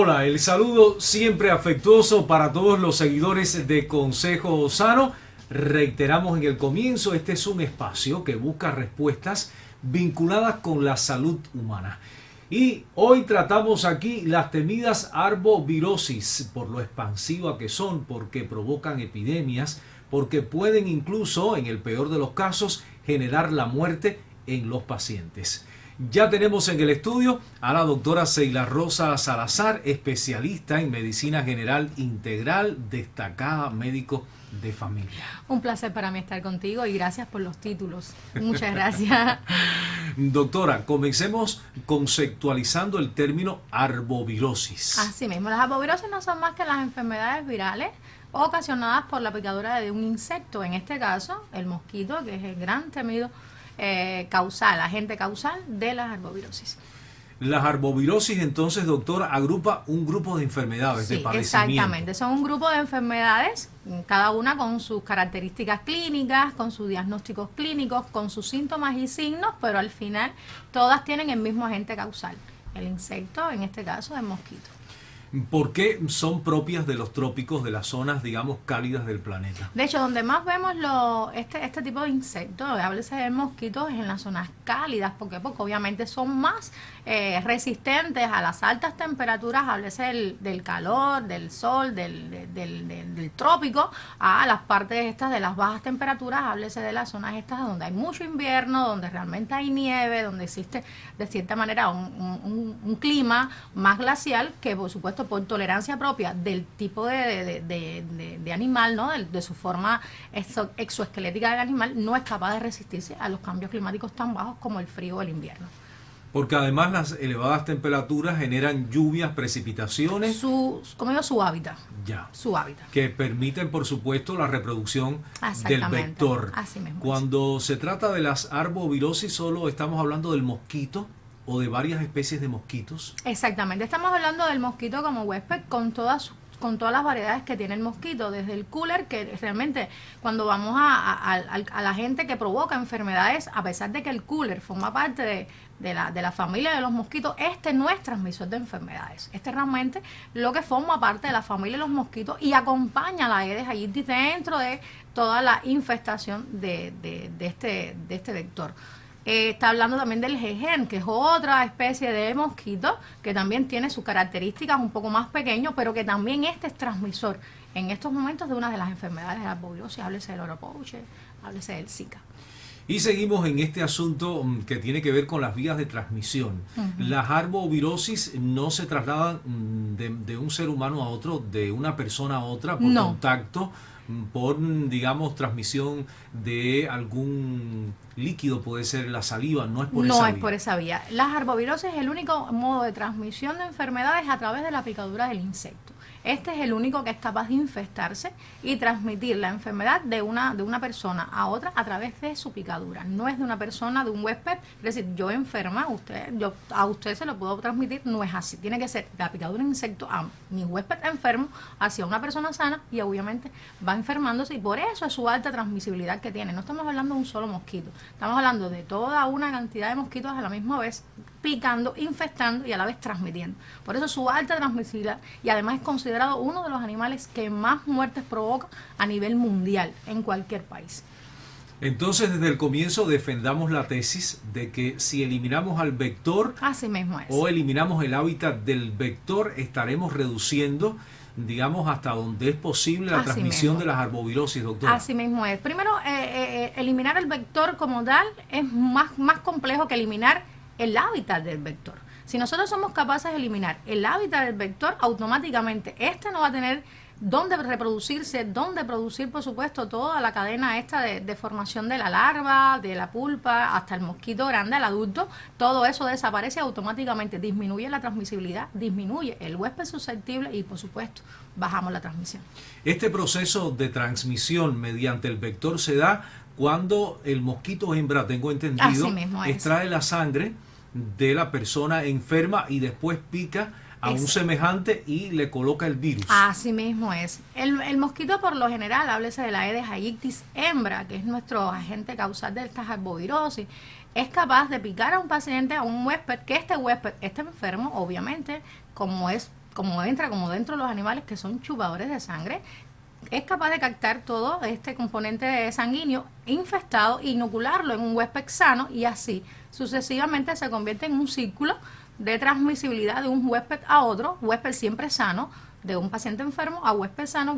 Hola, el saludo siempre afectuoso para todos los seguidores de Consejo Sano. Reiteramos en el comienzo, este es un espacio que busca respuestas vinculadas con la salud humana. Y hoy tratamos aquí las temidas arbovirosis, por lo expansiva que son, porque provocan epidemias, porque pueden incluso, en el peor de los casos, generar la muerte en los pacientes. Ya tenemos en el estudio a la doctora Seila Rosa Salazar, especialista en medicina general integral, destacada médico de familia. Un placer para mí estar contigo y gracias por los títulos. Muchas gracias. Doctora, comencemos conceptualizando el término arbovirosis. Así mismo, las arbovirosis no son más que las enfermedades virales ocasionadas por la picadura de un insecto, en este caso el mosquito, que es el gran temido agente causal de las arbovirosis. Las arbovirosis, entonces, doctora, agrupa un grupo de enfermedades, sí, de padecimientos. Exactamente, son un grupo de enfermedades, cada una con sus características clínicas, con sus diagnósticos clínicos, con sus síntomas y signos, pero al final todas tienen el mismo agente causal, el insecto, en este caso el mosquito. ¿Por qué son propias de los trópicos, de las zonas, digamos, cálidas del planeta? De hecho, donde más vemos este tipo de insectos, háblese de mosquitos, es en las zonas cálidas. ¿Por qué? Porque obviamente son más resistentes a las altas temperaturas, háblese del calor, del sol, del trópico, a las partes estas de las bajas temperaturas, háblese de las zonas estas donde hay mucho invierno, donde realmente hay nieve, donde existe de cierta manera un clima más glacial, que por supuesto por tolerancia propia del tipo de animal, ¿no? de su forma exoesquelética del animal, no es capaz de resistirse a los cambios climáticos tan bajos como el frío o el invierno. Porque además las elevadas temperaturas generan lluvias, precipitaciones. Como digo, su hábitat. Ya. Su hábitat. Que permiten, por supuesto, la reproducción del vector. Así mismo. Cuando se trata de las arbovirosis, solo estamos hablando del mosquito o de varias especies de mosquitos. Exactamente, estamos hablando del mosquito como huésped con todas las variedades que tiene el mosquito, desde el cooler, que realmente cuando vamos a la gente que provoca enfermedades, a pesar de que el cooler forma parte de la familia de los mosquitos, este no es transmisor de enfermedades. Este realmente lo que forma parte de la familia de los mosquitos y acompaña a la Aedes aegypti dentro de toda la infestación de este vector. Está hablando también del jejen, que es otra especie de mosquito que también tiene sus características un poco más pequeño, pero que también este es transmisor en estos momentos de una de las enfermedades de la arbovirosis, háblese del oropouche, háblese del Zika. Y seguimos en este asunto que tiene que ver con las vías de transmisión. Las arbovirosis no se trasladan de un ser humano a otro, de una persona a otra, por contacto, por, digamos, transmisión de algún líquido, puede ser la saliva, no es por esa vía. No es por esa vía. Las arbovirosis, el único modo de transmisión de enfermedades es a través de la picadura del insecto. Este es el único que es capaz de infestarse y transmitir la enfermedad de una persona a otra a través de su picadura. No es de una persona, de un huésped, es decir, yo enferma, a usted se lo puedo transmitir, no es así. Tiene que ser la picadura de insecto a mi huésped enfermo hacia una persona sana y obviamente va enfermándose y por eso es su alta transmisibilidad que tiene. No estamos hablando de un solo mosquito, estamos hablando de toda una cantidad de mosquitos a la misma vez picando, infestando y a la vez transmitiendo. Por eso su alta transmisibilidad y además es considerado uno de los animales que más muertes provoca a nivel mundial en cualquier país. Entonces, desde el comienzo defendamos la tesis de que si eliminamos al vector así mismo es, o eliminamos el hábitat del vector, estaremos reduciendo, digamos, hasta donde es posible la transmisión de las arbovirosis, doctora. Así mismo es. Primero, eliminar el vector como tal es más complejo que eliminar el hábitat del vector. Si nosotros somos capaces de eliminar el hábitat del vector, automáticamente este no va a tener dónde reproducirse, dónde producir, por supuesto, toda la cadena esta de formación de la larva, de la pulpa, hasta el mosquito grande, el adulto. Todo eso desaparece automáticamente, disminuye la transmisibilidad, disminuye el huésped susceptible y, por supuesto, bajamos la transmisión. Este proceso de transmisión mediante el vector se da cuando el mosquito hembra, tengo entendido, extrae la sangre de la persona enferma y después pica a un semejante y le coloca el virus. Así mismo es. El mosquito, por lo general, háblese de la Aedes aegypti hembra, que es nuestro agente causal de estas arbovirosis, es capaz de picar a un paciente, a un huésped, que este huésped esté enfermo, obviamente, como es como dentro de los animales que son chupadores de sangre, es capaz de captar todo este componente sanguíneo infestado, inocularlo en un huésped sano y así sucesivamente se convierte en un círculo de transmisibilidad de un huésped a otro, huésped siempre sano, de un paciente enfermo a huésped sano,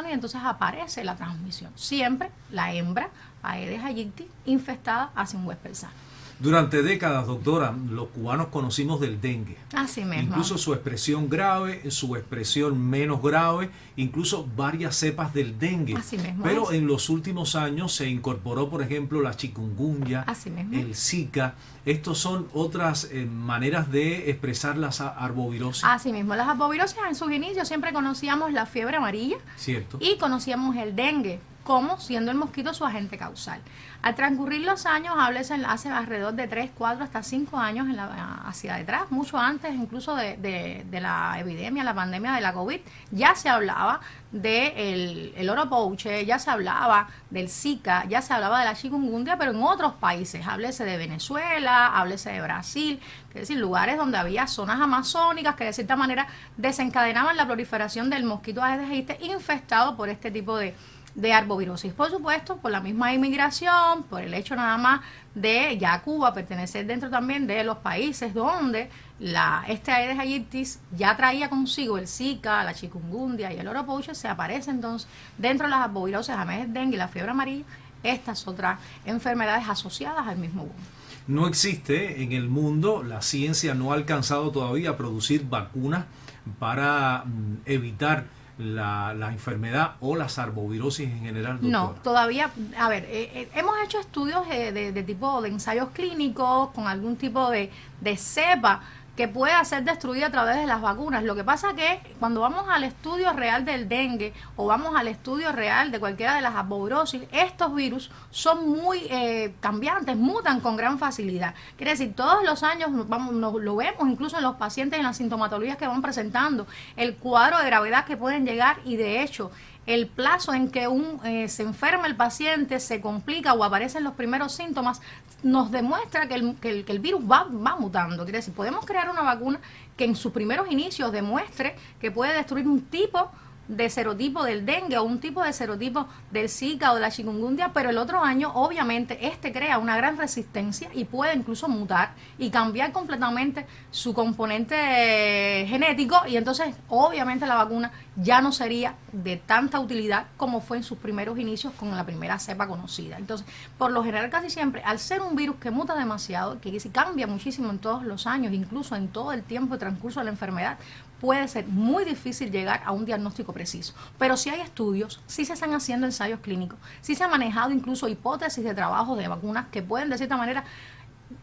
y entonces aparece la transmisión. Siempre la hembra, Aedes aegypti, infestada hacia un huésped sano. Durante décadas, doctora, los cubanos conocimos del dengue. Así mismo. Incluso su expresión grave, su expresión menos grave, incluso varias cepas del dengue. Así mismo. Pero en los últimos años se incorporó, por ejemplo, la chikungunya, el Zika. Estos son otras maneras de expresar las arbovirosis. Así mismo. Las arbovirosis en sus inicios siempre conocíamos la fiebre amarilla. Cierto. Y conocíamos el dengue como siendo el mosquito su agente causal. Al transcurrir los años, hace alrededor de 3, 4, hasta 5 años hacia detrás, mucho antes incluso de la epidemia, la pandemia de la COVID, ya se hablaba del el oropouche, ya se hablaba del Zika, ya se hablaba de la chikungunya, pero en otros países, háblese de Venezuela, háblese de Brasil, es decir, lugares donde había zonas amazónicas que de cierta manera desencadenaban la proliferación del mosquito Aedes aegypti infestado por este tipo de arbovirosis. Por supuesto, por la misma inmigración, por el hecho nada más de ya Cuba pertenecer dentro también de los países donde este Aedes aegypti ya traía consigo el Zika, la chikungunya y el oropouche, se aparece entonces dentro de las arbovirosis, además del dengue y la fiebre amarilla, estas otras enfermedades asociadas al mismo hongo. No existe en el mundo, la ciencia no ha alcanzado todavía a producir vacunas para evitar la enfermedad o las arbovirosis en general, doctora. No, todavía, a ver, hemos hecho estudios de tipo de ensayos clínicos con algún tipo de cepa que pueda ser destruida a través de las vacunas. Lo que pasa que cuando vamos al estudio real del dengue o vamos al estudio real de cualquiera de las arbovirosis, estos virus son muy cambiantes, mutan con gran facilidad. Quiere decir, todos los años lo vemos incluso en los pacientes en las sintomatologías que van presentando, el cuadro de gravedad que pueden llegar y de hecho el plazo en que se enferma el paciente, se complica o aparecen los primeros síntomas, nos demuestra que el virus va mutando. Quiere decir, podemos crear una vacuna que en sus primeros inicios demuestre que puede destruir un tipo de serotipo del dengue o un tipo de serotipo del Zika o de la chikungunya, pero el otro año obviamente crea una gran resistencia y puede incluso mutar y cambiar completamente su componente genético y entonces obviamente la vacuna ya no sería de tanta utilidad como fue en sus primeros inicios con la primera cepa conocida. Entonces, por lo general casi siempre, al ser un virus que muta demasiado, que cambia muchísimo en todos los años, incluso en todo el tiempo de transcurso de la enfermedad, puede ser muy difícil llegar a un diagnóstico preciso. Pero sí hay estudios, sí se están haciendo ensayos clínicos, sí se han manejado incluso hipótesis de trabajo de vacunas que pueden de cierta manera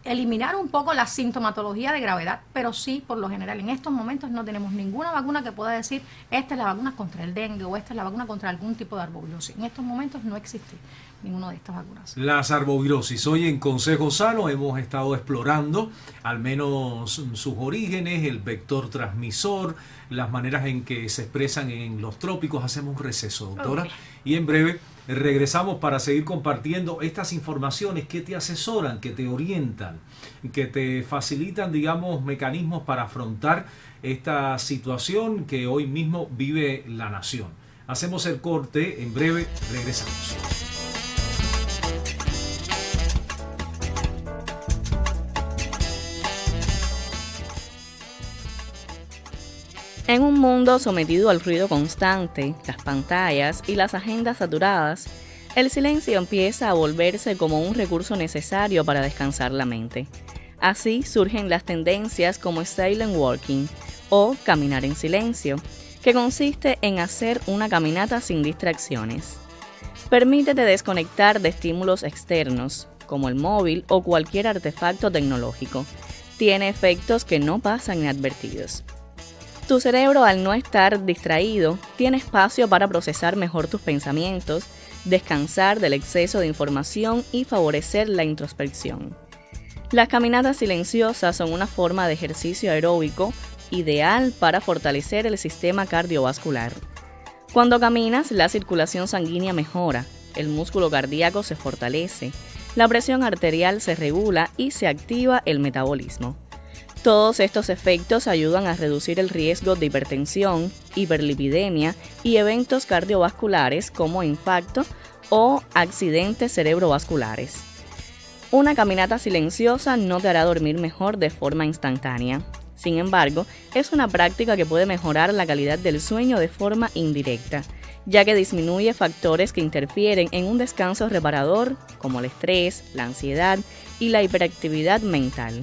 eliminar un poco la sintomatología de gravedad, pero sí, por lo general, en estos momentos no tenemos ninguna vacuna que pueda decir esta es la vacuna contra el dengue o esta es la vacuna contra algún tipo de arbovirosis. En estos momentos no existe ninguna de estas vacunas. Las arbovirosis. Hoy en Consejo Sano hemos estado explorando al menos sus orígenes, el vector transmisor, las maneras en que se expresan en los trópicos. Hacemos un receso, doctora, y en breve regresamos para seguir compartiendo estas informaciones que te asesoran, que te orientan, que te facilitan, digamos, mecanismos para afrontar esta situación que hoy mismo vive la nación. Hacemos el corte, en breve regresamos. En un mundo sometido al ruido constante, las pantallas y las agendas saturadas, el silencio empieza a volverse como un recurso necesario para descansar la mente. Así surgen las tendencias como silent walking o caminar en silencio, que consiste en hacer una caminata sin distracciones. Permítete desconectar de estímulos externos, como el móvil o cualquier artefacto tecnológico. Tiene efectos que no pasan inadvertidos. Tu cerebro, al no estar distraído, tiene espacio para procesar mejor tus pensamientos, descansar del exceso de información y favorecer la introspección. Las caminatas silenciosas son una forma de ejercicio aeróbico ideal para fortalecer el sistema cardiovascular. Cuando caminas, la circulación sanguínea mejora, el músculo cardíaco se fortalece, la presión arterial se regula y se activa el metabolismo. Todos estos efectos ayudan a reducir el riesgo de hipertensión, hiperlipidemia y eventos cardiovasculares como infarto o accidentes cerebrovasculares. Una caminata silenciosa no te hará dormir mejor de forma instantánea. Sin embargo, es una práctica que puede mejorar la calidad del sueño de forma indirecta, ya que disminuye factores que interfieren en un descanso reparador, como el estrés, la ansiedad y la hiperactividad mental.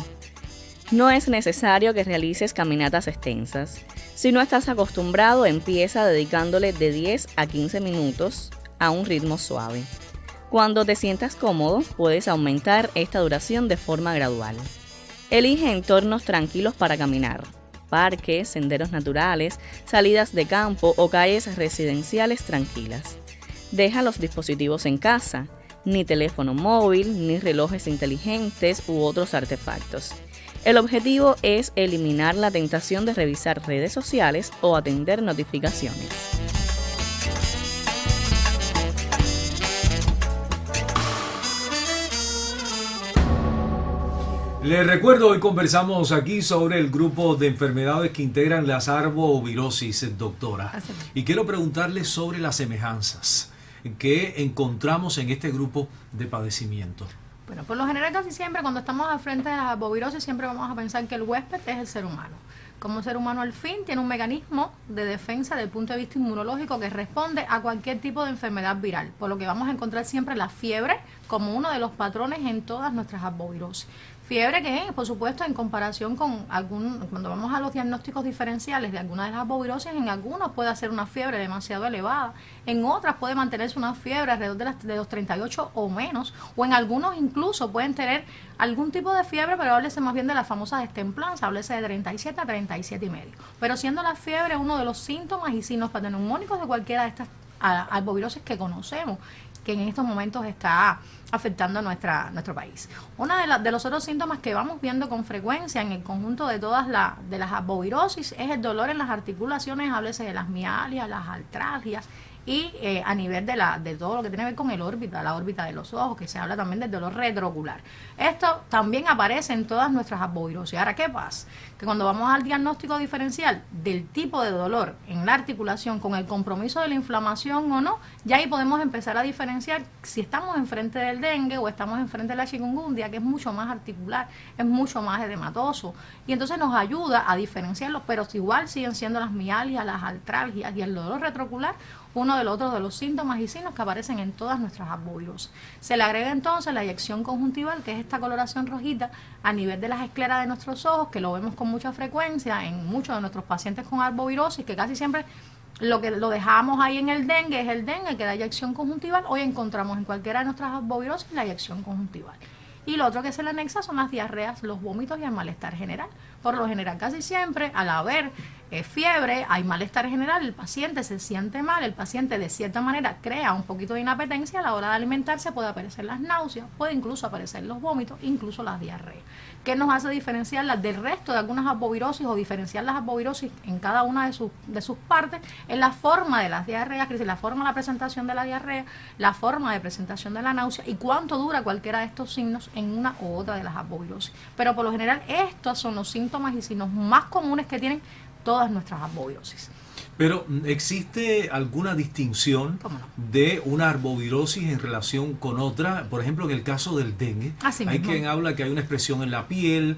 No es necesario que realices caminatas extensas. Si no estás acostumbrado, empieza dedicándole de 10 a 15 minutos a un ritmo suave. Cuando te sientas cómodo, puedes aumentar esta duración de forma gradual. Elige entornos tranquilos para caminar: parques, senderos naturales, salidas de campo o calles residenciales tranquilas. Deja los dispositivos en casa, ni teléfono móvil, ni relojes inteligentes u otros artefactos. El objetivo es eliminar la tentación de revisar redes sociales o atender notificaciones. Les recuerdo, hoy conversamos aquí sobre el grupo de enfermedades que integran las arbovirosis, doctora. Y quiero preguntarle sobre las semejanzas que encontramos en este grupo de padecimientos. Bueno, por lo general casi siempre cuando estamos al frente de la arbovirosis siempre vamos a pensar que el huésped es el ser humano. Como ser humano al fin tiene un mecanismo de defensa desde el punto de vista inmunológico que responde a cualquier tipo de enfermedad viral, por lo que vamos a encontrar siempre la fiebre como uno de los patrones en todas nuestras arbovirosis. Fiebre que, por supuesto, en comparación con cuando vamos a los diagnósticos diferenciales de algunas de las arbovirosis, en algunos puede hacer una fiebre demasiado elevada, en otras puede mantenerse una fiebre alrededor de los 38 o menos, o en algunos incluso pueden tener algún tipo de fiebre, pero háblese más bien de las famosas destemplanzas, háblese de 37 a 37 y medio. Pero siendo la fiebre uno de los síntomas y signos patognomónicos de cualquiera de estas arbovirosis que conocemos, que en estos momentos está afectando a nuestro país. Uno de los otros síntomas que vamos viendo con frecuencia en el conjunto de todas las arbovirosis es el dolor en las articulaciones, háblese de las mialgias, las artralgias, y a nivel de todo lo que tiene que ver con la órbita de los ojos, que se habla también del dolor retroocular. Esto también aparece en todas nuestras arbovirosis. Ahora, ¿qué pasa? Que cuando vamos al diagnóstico diferencial del tipo de dolor en la articulación con el compromiso de la inflamación o no, ya ahí podemos empezar a diferenciar si estamos enfrente del dengue o estamos enfrente de la chikungunya, que es mucho más articular, es mucho más edematoso, y entonces nos ayuda a diferenciarlos, pero igual siguen siendo las mialgias, las artralgias y el dolor retroocular uno de los síntomas y signos que aparecen en todas nuestras arbovirosis. Se le agrega entonces la eyección conjuntival, que es esta coloración rojita a nivel de las escleras de nuestros ojos, que lo vemos con mucha frecuencia en muchos de nuestros pacientes con arbovirosis, que casi siempre lo que lo dejamos ahí en el dengue es el dengue, que da eyección conjuntival. Hoy encontramos en cualquiera de nuestras arbovirosis la eyección conjuntival. Y lo otro que se le anexa son las diarreas, los vómitos y el malestar general. Por lo general, casi siempre, al haber fiebre, hay malestar general, el paciente se siente mal, el paciente de cierta manera crea un poquito de inapetencia, a la hora de alimentarse puede aparecer las náuseas, puede incluso aparecer los vómitos, incluso las diarreas. ¿Qué nos hace diferenciarlas del resto de algunas arbovirosis o diferenciar las arbovirosis en cada una de sus partes? Es la forma de las diarreas, es decir, la forma de la presentación de la diarrea, la forma de presentación de la náusea y cuánto dura cualquiera de estos signos en una u otra de las arbovirosis. Pero por lo general estos son los síntomas y signos más comunes que tienen todas nuestras arbovirosis. Pero, ¿existe alguna distinción de una arbovirosis en relación con otra? Por ejemplo, en el caso del dengue, hay quien habla que hay una expresión en la piel,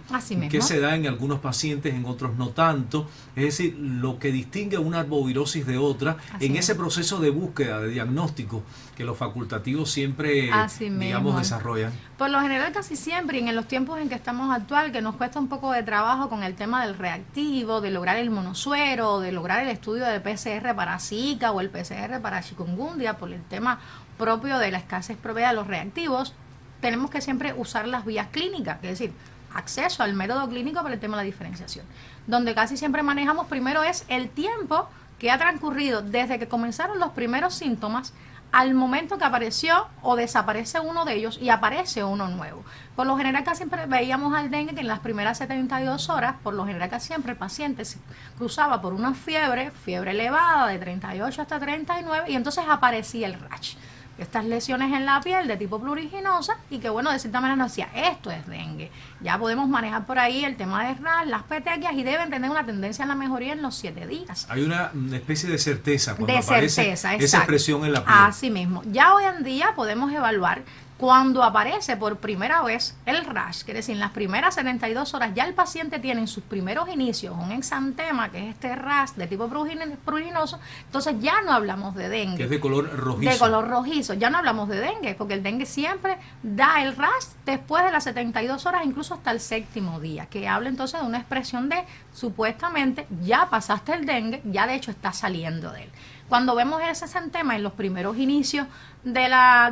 que se da en algunos pacientes, en otros no tanto. Es decir, lo que distingue una arbovirosis de otra, en ese proceso de búsqueda, de diagnóstico, que los facultativos siempre, digamos, desarrollan. Por lo general, casi siempre, y en los tiempos en que estamos actual, que nos cuesta un poco de trabajo con el tema del reactivo, de lograr el monosuero, de lograr el estudio del PCR para Zika o el PCR para chikungunya, por el tema propio de la escasez propia de los reactivos, tenemos que siempre usar las vías clínicas, es decir, acceso al método clínico para el tema de la diferenciación. Donde casi siempre manejamos primero es el tiempo que ha transcurrido desde que comenzaron los primeros síntomas al momento que apareció o desaparece uno de ellos y aparece uno nuevo. Por lo general casi siempre veíamos al dengue que en las primeras 72 horas, por lo general casi siempre el paciente se cruzaba por una fiebre elevada de 38 hasta 39 y entonces aparecía el rash. estas lesiones en la piel de tipo pruriginosa y que bueno, de cierta manera nos decía, esto es dengue. Ya podemos manejar por ahí el tema de RAS, las petequias y deben tener una tendencia a la mejoría en los 7 días. Hay una especie de certeza cuando De aparece certeza, esa exacto. expresión en la piel. Así mismo. Ya hoy en día podemos evaluar cuando aparece por primera vez el rash, quiere decir, en las primeras 72 horas ya el paciente tiene en sus primeros inicios un exantema, que es este rash de tipo pruriginoso, entonces ya no hablamos de dengue. Que es de color rojizo. De color rojizo, ya no hablamos de dengue, porque el dengue siempre da el rash después de las 72 horas, incluso hasta el 7º día, que habla entonces de una expresión de, supuestamente, ya pasaste el dengue, ya de hecho está saliendo de él. Cuando vemos ese exantema en los primeros inicios de la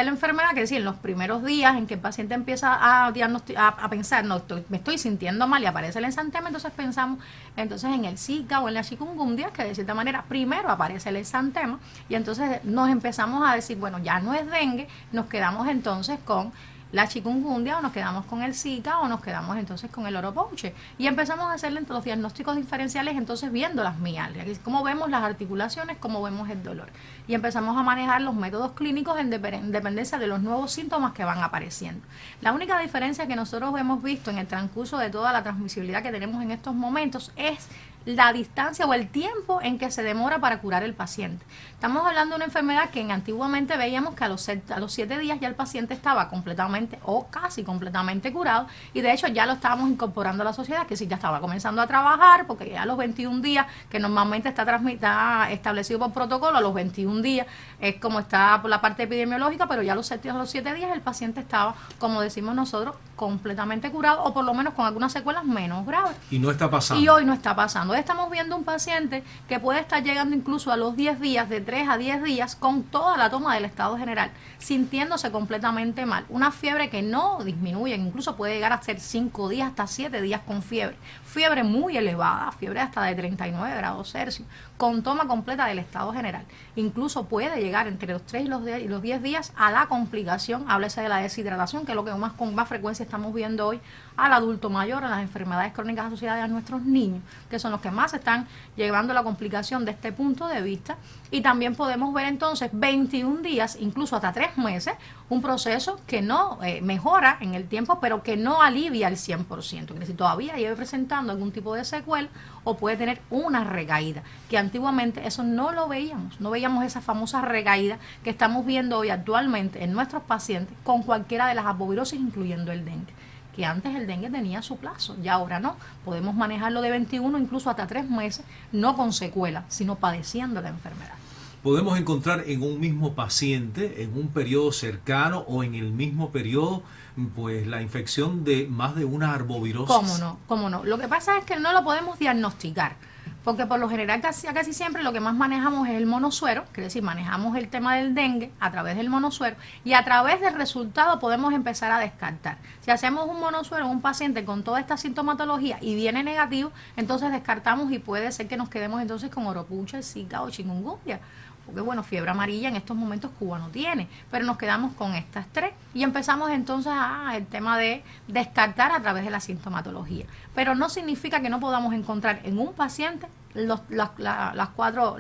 enfermedad, que es decir, en los primeros días en que el paciente empieza a pensar, no, me estoy sintiendo mal y aparece el exantema, entonces pensamos en el Zika o en la chikungunya, que de cierta manera primero aparece el exantema y entonces nos empezamos a decir, bueno, ya no es dengue, nos quedamos entonces con la chikungunya o nos quedamos con el Zika o nos quedamos entonces con el oropouche y empezamos a hacerle los diagnósticos diferenciales entonces viendo las mialgias, cómo vemos las articulaciones, cómo vemos el dolor y empezamos a manejar los métodos clínicos en dependencia de los nuevos síntomas que van apareciendo. La única diferencia que nosotros hemos visto en el transcurso de toda la transmisibilidad que tenemos en estos momentos es la distancia o el tiempo en que se demora para curar el paciente. Estamos hablando de una enfermedad que antiguamente veíamos que a los 7 días ya el paciente estaba completamente o casi completamente curado y de hecho ya lo estábamos incorporando a la sociedad, que sí ya estaba comenzando a trabajar porque ya a los 21 días, que normalmente está establecido por protocolo, a los 21 días es como está por la parte epidemiológica, pero ya a los 7 días el paciente estaba, como decimos nosotros, completamente curado o por lo menos con algunas secuelas menos graves. Y no está pasando. Y hoy no está pasando. Hoy estamos viendo un paciente que puede estar llegando incluso a los 10 días, de 3 a 10 días, con toda la toma del estado general, sintiéndose completamente mal. Una fiebre que no disminuye, incluso puede llegar a ser 5 días hasta 7 días con fiebre. Fiebre muy elevada, fiebre hasta de 39 grados Celsius, con toma completa del estado general. Incluso puede llegar entre los 3 y los 10 días a la complicación, háblese de la deshidratación, que es lo que con más frecuencia estamos viendo hoy al adulto mayor, a las enfermedades crónicas asociadas a nuestros niños, que son los que más están llevando la complicación de este punto de vista. Y también podemos ver entonces 21 días, incluso hasta 3 meses, un proceso que no mejora en el tiempo, pero que no alivia al 100%, que si todavía lleve presentando algún tipo de secuela o puede tener una recaída, que antiguamente eso no lo veíamos, no veíamos esa famosa recaída que estamos viendo hoy actualmente en nuestros pacientes con cualquiera de las arbovirosis, incluyendo el dengue, que antes el dengue tenía su plazo y ahora no, podemos manejarlo de 21 incluso hasta 3 meses, no con secuela, sino padeciendo la enfermedad. Podemos encontrar en un mismo paciente, en un periodo cercano o en el mismo periodo, pues la infección de más de una arbovirosis. ¿Cómo no? Lo que pasa es que no lo podemos diagnosticar, porque por lo general casi siempre lo que más manejamos es el monosuero, quiere decir, manejamos el tema del dengue a través del monosuero y a través del resultado podemos empezar a descartar. Si hacemos un monosuero en un paciente con toda esta sintomatología y viene negativo, entonces descartamos y puede ser que nos quedemos entonces con oropouche, Zika o chikungunya. Porque bueno, fiebre amarilla en estos momentos Cuba no tiene, pero nos quedamos con estas 3 y empezamos entonces el tema de descartar a través de la sintomatología. Pero no significa que no podamos encontrar en un paciente las cuatro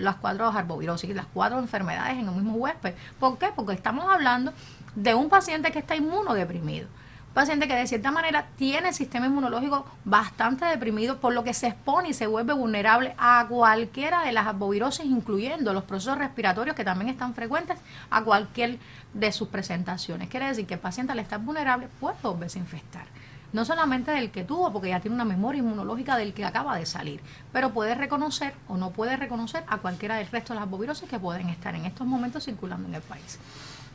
arbovirosis, las 4 enfermedades en el mismo huésped. ¿Por qué? Porque estamos hablando de un paciente que está inmunodeprimido. Paciente que de cierta manera tiene el sistema inmunológico bastante deprimido, por lo que se expone y se vuelve vulnerable a cualquiera de las arbovirosis, incluyendo los procesos respiratorios que también están frecuentes a cualquier de sus presentaciones. Quiere decir que el paciente al estar vulnerable puede volverse a infectar. No solamente del que tuvo, porque ya tiene una memoria inmunológica del que acaba de salir, pero puede reconocer o no puede reconocer a cualquiera del resto de las arbovirosis que pueden estar en estos momentos circulando en el país.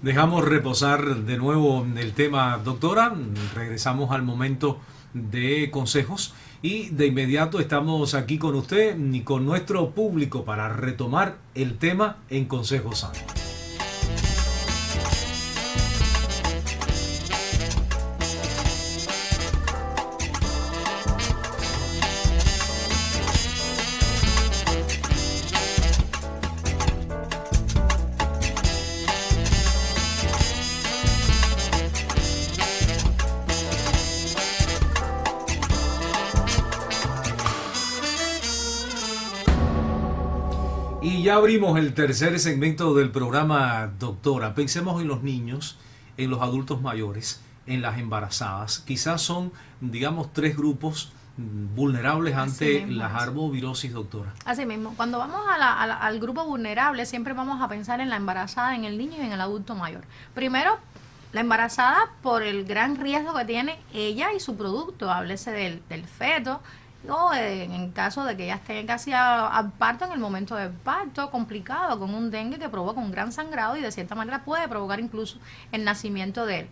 Dejamos reposar de nuevo el tema, doctora. Regresamos al momento de consejos y de inmediato estamos aquí con usted y con nuestro público para retomar el tema en Consejos Sanos. ya abrimos el tercer segmento del programa, doctora. Pensemos en los niños, en los adultos mayores, en las embarazadas. Quizás son, digamos, 3 grupos vulnerables ante las arbovirosis, doctora. Así mismo, cuando vamos al grupo vulnerable, siempre vamos a pensar en la embarazada, en el niño y en el adulto mayor. Primero, la embarazada por el gran riesgo que tiene ella y su producto, háblese del feto, o en caso de que ella esté casi al parto, en el momento del parto, complicado, con un dengue que provoca un gran sangrado y de cierta manera puede provocar incluso el nacimiento del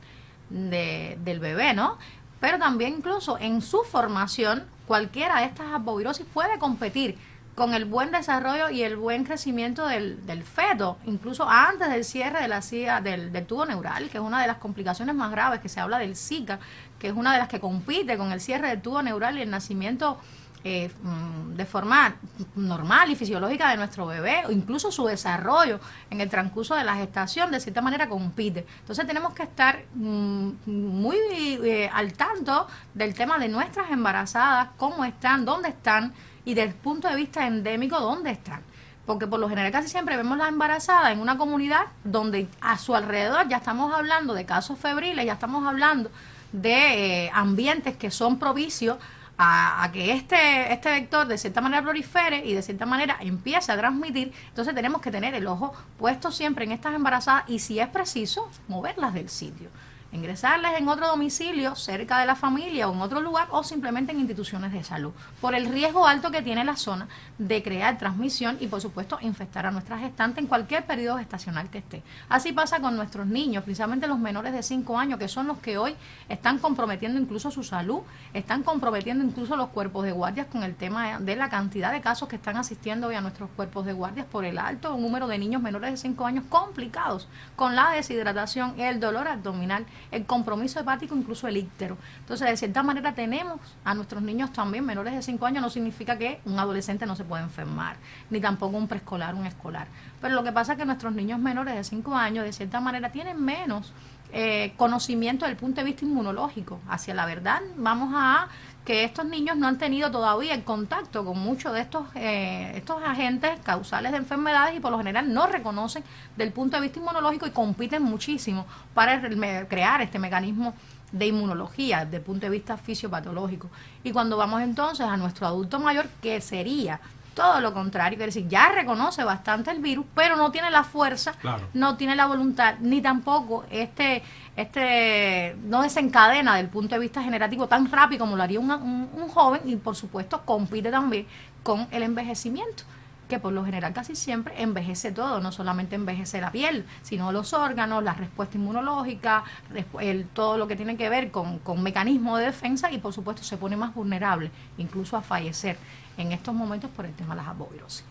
bebé, ¿no? Pero también incluso en su formación, cualquiera de estas arbovirosis puede competir con el buen desarrollo y el buen crecimiento del feto, incluso antes del cierre de la sida del tubo neural, que es una de las complicaciones más graves, que se habla del Zika, que es una de las que compite con el cierre del tubo neural y el nacimiento de forma normal y fisiológica de nuestro bebé, o incluso su desarrollo en el transcurso de la gestación, de cierta manera compite. Entonces tenemos que estar muy al tanto del tema de nuestras embarazadas, cómo están, dónde están, y desde el punto de vista endémico, dónde están. Porque por lo general casi siempre vemos la embarazada en una comunidad donde a su alrededor ya estamos hablando de casos febriles, ya estamos hablando de ambientes que son propicios a que este vector de cierta manera prolifere y de cierta manera empiece a transmitir. Entonces tenemos que tener el ojo puesto siempre en estas embarazadas y, si es preciso, moverlas del sitio, ingresarles en otro domicilio cerca de la familia o en otro lugar, o simplemente en instituciones de salud, por el riesgo alto que tiene la zona de crear transmisión y, por supuesto, infectar a nuestra gestante en cualquier periodo gestacional que esté. Así pasa con nuestros niños, precisamente los menores de 5 años, que son los que hoy están comprometiendo incluso su salud, están comprometiendo incluso los cuerpos de guardias con el tema de la cantidad de casos que están asistiendo hoy a nuestros cuerpos de guardias por el alto número de niños menores de 5 años complicados con la deshidratación, el dolor abdominal, el compromiso hepático, incluso el íctero. Entonces, de cierta manera, tenemos a nuestros niños también menores de 5 años. No significa que un adolescente no se pueda enfermar, ni tampoco un preescolar, un escolar. Pero lo que pasa es que nuestros niños menores de 5 años, de cierta manera, tienen menos conocimiento desde el punto de vista inmunológico. Hacia la verdad, vamos a que estos niños no han tenido todavía el contacto con muchos de estos agentes causales de enfermedades, y por lo general no reconocen del punto de vista inmunológico y compiten muchísimo para crear este mecanismo de inmunología desde el punto de vista fisiopatológico. Y cuando vamos entonces a nuestro adulto mayor, que sería todo lo contrario, es decir, ya reconoce bastante el virus, pero no tiene la fuerza, claro, no tiene la voluntad, ni tampoco no desencadena del punto de vista generativo tan rápido como lo haría un joven, y por supuesto compite también con el envejecimiento, que por lo general casi siempre envejece todo, no solamente envejece la piel, sino los órganos, la respuesta inmunológica, todo lo que tiene que ver con mecanismos de defensa, y por supuesto se pone más vulnerable, incluso a fallecer en estos momentos por el tema de las arbovirosis.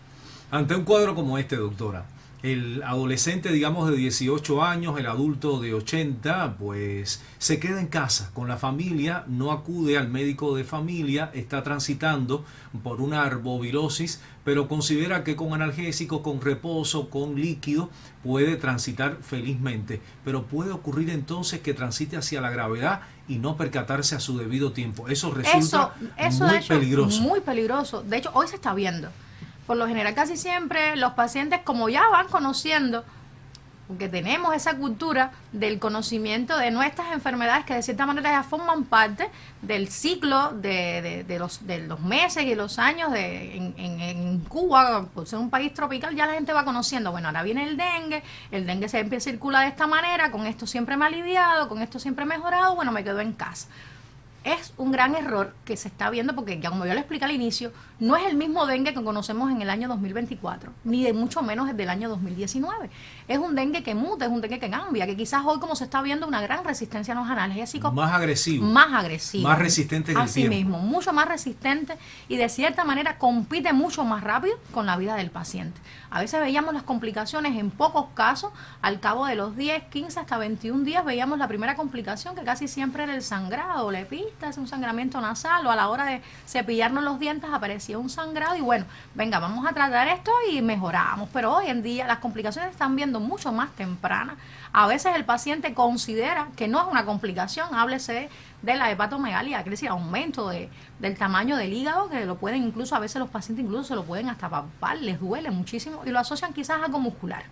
Ante un cuadro como este, doctora, el adolescente, digamos, de 18 años, el adulto de 80, pues se queda en casa con la familia, no acude al médico de familia, está transitando por una arbovirosis, pero considera que con analgésicos, con reposo, con líquido, puede transitar felizmente. Pero puede ocurrir entonces que transite hacia la gravedad y no percatarse a su debido tiempo. Eso resulta muy peligroso. Muy peligroso. De hecho, hoy se está viendo. Por lo general, casi siempre los pacientes, como ya van conociendo, porque tenemos esa cultura del conocimiento de nuestras enfermedades, que de cierta manera ya forman parte del ciclo de los meses y los años en Cuba, por ser un país tropical, ya la gente va conociendo, bueno, ahora viene el dengue siempre circula de esta manera, con esto siempre me ha aliviado, con esto siempre he mejorado, bueno, me quedo en casa. Es un gran error que se está viendo, porque ya, como yo le expliqué al inicio, no es el mismo dengue que conocemos en el año 2024, ni de mucho menos el del año 2019. Es un dengue que muta, es un dengue que cambia, que quizás hoy, como se está viendo, una gran resistencia a los analgésicos. Más agresivo. Más resistente en el tiempo. Así mismo, mucho más resistente, y de cierta manera compite mucho más rápido con la vida del paciente. A veces veíamos las complicaciones en pocos casos, al cabo de los 10, 15, hasta 21 días veíamos la primera complicación, que casi siempre era el sangrado, la epi, un sangramiento nasal, o a la hora de cepillarnos los dientes aparecía un sangrado y bueno, venga, vamos a tratar esto y mejoramos. Pero hoy en día las complicaciones se están viendo mucho más tempranas. A veces el paciente considera que no es una complicación, háblese de la hepatomegalia, es decir, aumento del tamaño del hígado, que lo pueden incluso, a veces los pacientes incluso se lo pueden hasta palpar, les duele muchísimo y lo asocian quizás a algo muscular.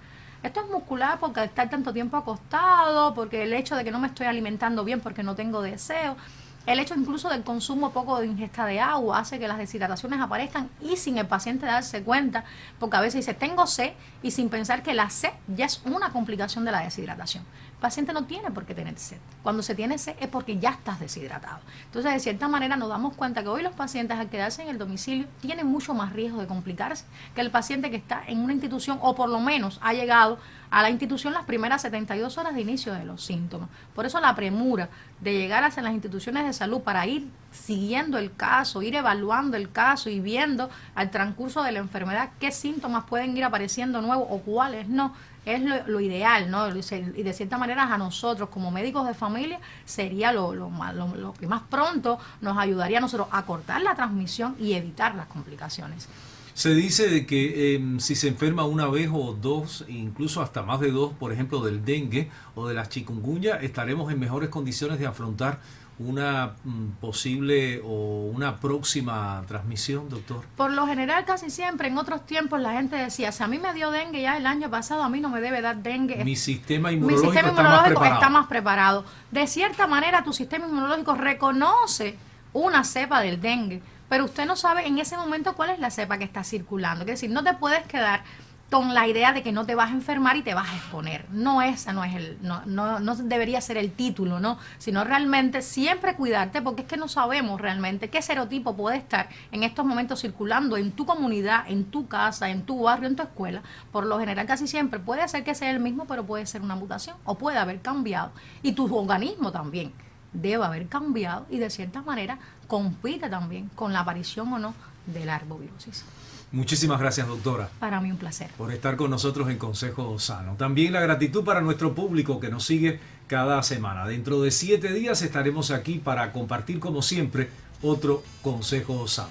Esto es muscular porque estar tanto tiempo acostado, porque el hecho de que no me estoy alimentando bien porque no tengo deseo, el hecho incluso del consumo poco de ingesta de agua hace que las deshidrataciones aparezcan y sin el paciente darse cuenta, porque a veces dice tengo sed y sin pensar que la sed ya es una complicación de la deshidratación. El paciente no tiene por qué tener sed. Cuando se tiene sed es porque ya estás deshidratado. Entonces, de cierta manera nos damos cuenta que hoy los pacientes al quedarse en el domicilio tienen mucho más riesgo de complicarse que el paciente que está en una institución o por lo menos ha llegado a la institución las primeras 72 horas de inicio de los síntomas. Por eso la premura de llegar hacia las instituciones de salud para ir siguiendo el caso, ir evaluando el caso y viendo al transcurso de la enfermedad qué síntomas pueden ir apareciendo nuevos o cuáles no, es lo ideal, ¿no? Y de cierta manera a nosotros como médicos de familia sería lo que más pronto nos ayudaría a nosotros a cortar la transmisión y evitar las complicaciones. Se dice de que si se enferma una vez o dos, incluso hasta más de dos, por ejemplo, del dengue o de la chikungunya, estaremos en mejores condiciones de afrontar una posible o una próxima transmisión, doctor. Por lo general, casi siempre, en otros tiempos la gente decía, si a mí me dio dengue ya el año pasado, a mí no me debe dar dengue. Mi sistema inmunológico está más preparado. De cierta manera, tu sistema inmunológico reconoce una cepa del dengue, pero usted no sabe en ese momento cuál es la cepa que está circulando. Es decir, no te puedes quedar con la idea de que no te vas a enfermar y te vas a exponer. No debería ser el título, ¿no? Sino realmente siempre cuidarte, porque es que no sabemos realmente qué serotipo puede estar en estos momentos circulando en tu comunidad, en tu casa, en tu barrio, en tu escuela. Por lo general casi siempre puede ser que sea el mismo, pero puede ser una mutación o puede haber cambiado. Y tu organismo también debe haber cambiado y de cierta manera compite también con la aparición o no de la arbovirosis. Muchísimas gracias, doctora. Para mí un placer. Por estar con nosotros en Consejo Sano. También la gratitud para nuestro público que nos sigue cada semana. Dentro de 7 días estaremos aquí para compartir, como siempre, otro Consejo Sano.